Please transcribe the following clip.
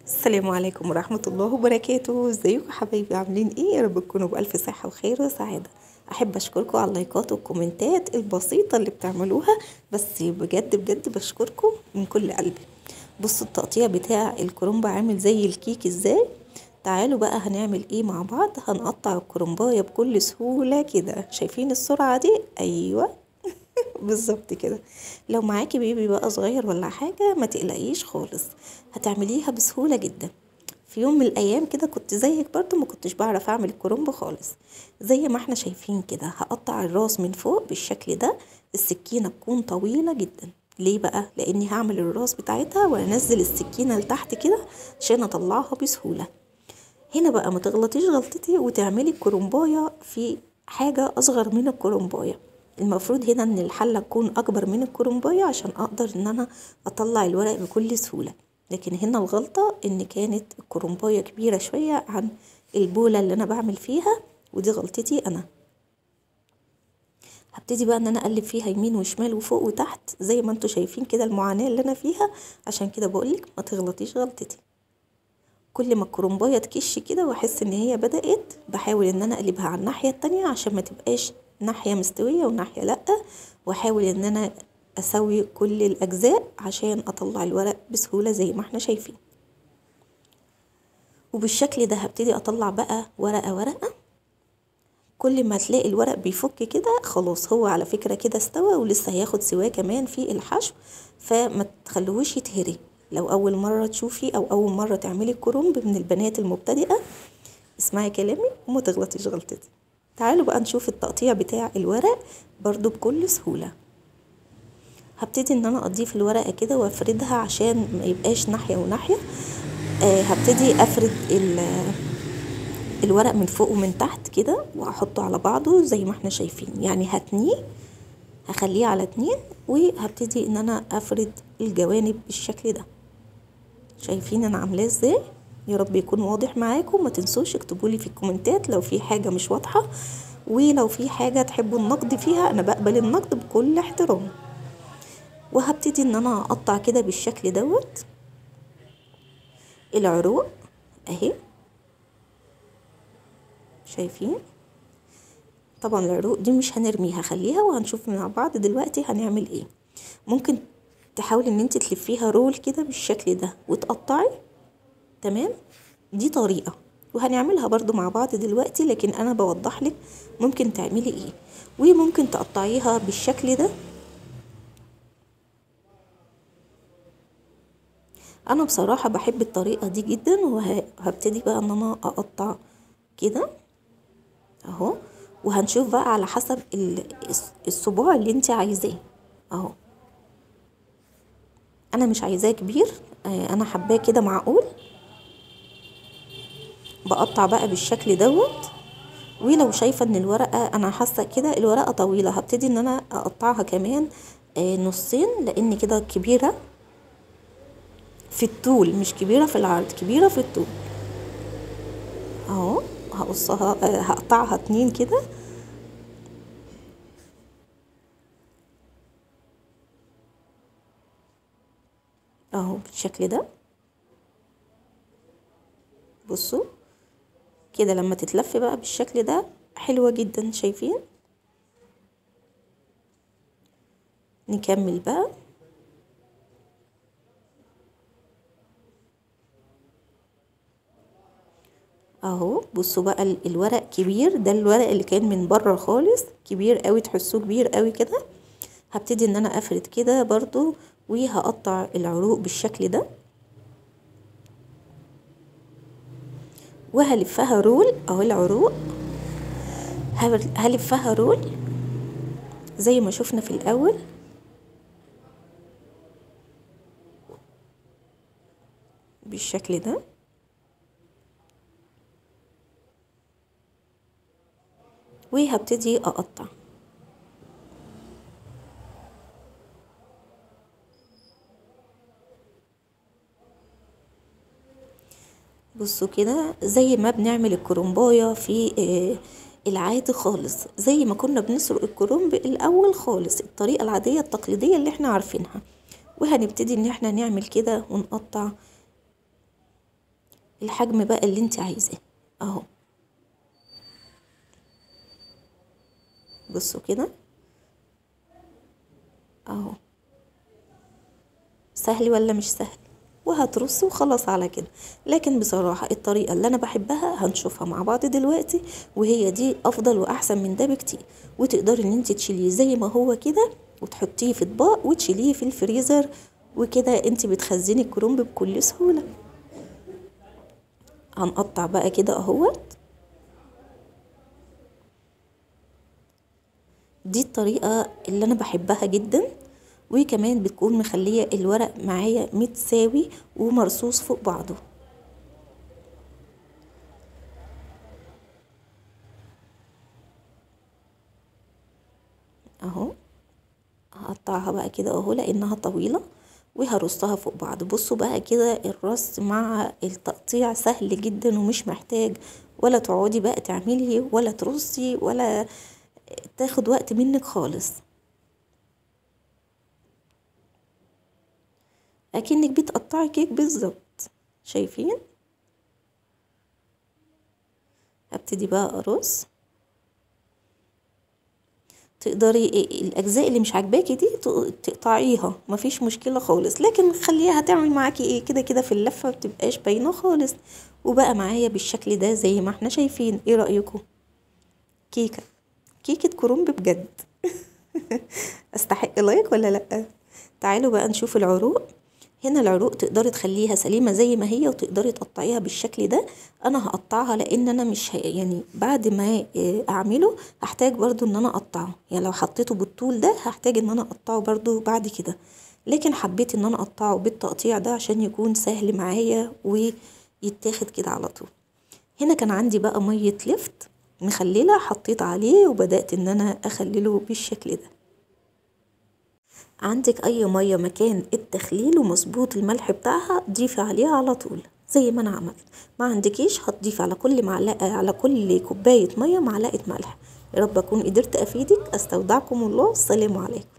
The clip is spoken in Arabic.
السلام عليكم ورحمة الله وبركاته. ازيكم حبايبي؟ عاملين ايه؟ يا رب تكونوا بألف صحة وخير وسعادة. احب اشكركم على اللايكات والكومنتات البسيطة اللي بتعملوها، بس بجد بجد بشكركم من كل قلبي. بصوا التقطيع بتاع الكرنب عامل زي الكيك ازاي. تعالوا بقى هنعمل ايه مع بعض. هنقطع الكرنبايه بكل سهولة كده. شايفين السرعة دي؟ ايوه بالظبط كده. لو معاكي بيبي بقى صغير ولا حاجة ما تقلقيش خالص، هتعمليها بسهولة جدا. في يوم من الايام كده كنت زيك برضو، ما كنتش بعرف اعمل الكرنب خالص. زي ما احنا شايفين كده هقطع الراس من فوق بالشكل ده. السكينة تكون طويلة جدا. ليه بقى؟ لاني هعمل الراس بتاعتها وانزل السكينة لتحت كده عشان اطلعها بسهولة. هنا بقى ما تغلطيش غلطتي وتعملي الكرنبايه في حاجة اصغر من الكرنبايه. المفروض هنا ان الحلة تكون اكبر من الكرنبايه عشان اقدر ان انا اطلع الورق بكل سهولة. لكن هنا الغلطة ان كانت الكرنبايه كبيرة شوية عن البولة اللي انا بعمل فيها، ودي غلطتي انا. هبتدي بقى ان انا اقلب فيها يمين وشمال وفوق وتحت زي ما انتوا شايفين كده المعاناة اللي انا فيها. عشان كده بقولك ما تغلطيش غلطتي. كل ما الكرنبايه تكش كده واحس ان هي بدأت، بحاول ان انا اقلبها على الناحية التانية عشان ما تبقاش ناحية مستوية وناحية لأ. واحاول ان انا اسوي كل الاجزاء عشان اطلع الورق بسهولة زي ما احنا شايفين. وبالشكل ده هبتدي اطلع بقى ورقة ورقة. كل ما تلاقي الورق بيفك كده خلاص هو على فكرة كده استوى، ولسه هياخد سواه كمان في الحشو. فما تخلوهوش يتهري. لو اول مرة تشوفي او اول مرة تعملي الكرنب من البنات المبتدئة، اسمعي كلامي وما تغلطيش غلطتي. تعالوا بقى نشوف التقطيع بتاع الورق برضو بكل سهولة. هبتدي ان انا اضيف الورقة كده وافردها عشان ما يبقاش ناحية وناحية. هبتدي افرد الورق من فوق ومن تحت كده واحطه على بعضه زي ما احنا شايفين. يعني هتنيه، هخليه على 2، وهبتدي ان انا افرد الجوانب بالشكل ده. شايفين انا عاملاه ازاي؟ يا رب يكون واضح معاكم. ما تنسوش اكتبولي في الكومنتات لو في حاجة مش واضحة، ولو في حاجة تحبوا النقد فيها انا بقبل النقد بكل احترام. وهبتدي ان انا اقطع كده بالشكل دوت العروق اهي. شايفين؟ طبعا العروق دي مش هنرميها، خليها وهنشوف مع بعض دلوقتي هنعمل ايه. ممكن تحاولي ان انت تلفيها رول كده بالشكل ده وتقطعي. تمام، دي طريقة وهنعملها برضو مع بعض دلوقتي، لكن انا بوضح لك ممكن تعملي ايه. وممكن تقطعيها بالشكل ده. انا بصراحة بحب الطريقة دي جدا، وهبتدي بقى ان انا اقطع كده اهو. وهنشوف بقى على حسب الصباع اللي انت عايزاه اهو. انا مش عايزاه كبير، انا حباه كده معقول. بقطع بقى بالشكل دوت. ولو شايفة ان الورقة انا حاسة كده الورقة طويلة، هبتدي ان انا اقطعها كمان نصين، لان كده كبيرة في الطول مش كبيرة في العرض، كبيرة في الطول اهو. هقصها هقطعها 2 كده اهو بالشكل ده. بصوا كده لما تتلف بقى بالشكل ده حلوة جدا. شايفين؟ نكمل بقى اهو. بصوا بقى الورق كبير، ده الورق اللي كان من بره خالص كبير قوي، تحسوه كبير قوي كده. هبتدي ان انا افرد كده برضو وهقطع العروق بالشكل ده، وهلفها رول اهو. العروق هلفها رول زي ما شفنا في الاول بالشكل ده. وهبتدي اقطع. بصوا كده زي ما بنعمل الكرنبايه في العادي خالص، زي ما كنا بنسلق الكرنب الاول خالص، الطريقه العاديه التقليديه اللي احنا عارفينها. وهنبتدي ان احنا نعمل كده ونقطع الحجم بقى اللي انت عايزاه اهو. بصوا كده اهو، سهل ولا مش سهل؟ وهترص وخلاص على كده. لكن بصراحة الطريقة اللي انا بحبها هنشوفها مع بعض دلوقتي، وهي دي افضل واحسن من ده بكتير. وتقدري ان انت تشيليه زي ما هو كده وتحطيه في اطباق وتشيليه في الفريزر، وكده انت بتخزني الكرنب بكل سهولة. هنقطع بقى كده اهوت. دي الطريقة اللي انا بحبها جدا، وكمان بتكون مخلية الورق معايا متساوي ومرصوص فوق بعضه اهو. هقطعها بقى كده اهو لانها طويلة، وهرصها فوق بعض. بصوا بقى كده الرص مع التقطيع سهل جدا، ومش محتاج ولا تقعدي بقى تعملي ولا ترصي ولا تاخد وقت منك خالص، اكنك بتقطعي كيك بالظبط. شايفين؟ هبتدي بقى ارص. تقدري الاجزاء اللي مش عاجباكي دي تقطعيها، مفيش مشكله خالص، لكن خليها تعمل معاكي ايه كده كده في اللفه مبتبقاش باينه خالص. وبقى معايا بالشكل ده زي ما احنا شايفين. ايه رايكم؟ كيكه، كيكه كرنب بجد. استحق لايك ولا لا؟ تعالوا بقى نشوف العروق. هنا العروق تقدري تخليها سليمة زي ما هي، وتقدري تقطعيها بالشكل ده. انا هقطعها لان انا مش يعني بعد ما اعمله هحتاج برضو ان انا اقطعه، يعني لو حطيته بالطول ده هحتاج ان انا اقطعه برضو بعد كده، لكن حبيت ان انا اقطعه بالتقطيع ده عشان يكون سهل معايا ويتاخد كده على طول. هنا كان عندي بقى مية لفت مخللة، حطيت عليه وبدأت ان انا اخلله بالشكل ده. عندك اي ميه مكان التخليل ومظبوط الملح بتاعها ضيفي عليها على طول زي ما انا عملت. ما عندكيش هتضيفي على كل معلقه، على كل كوبايه ميه معلقه ملح. يا رب اكون قدرت افيدك. استودعكم الله، السلام عليكم.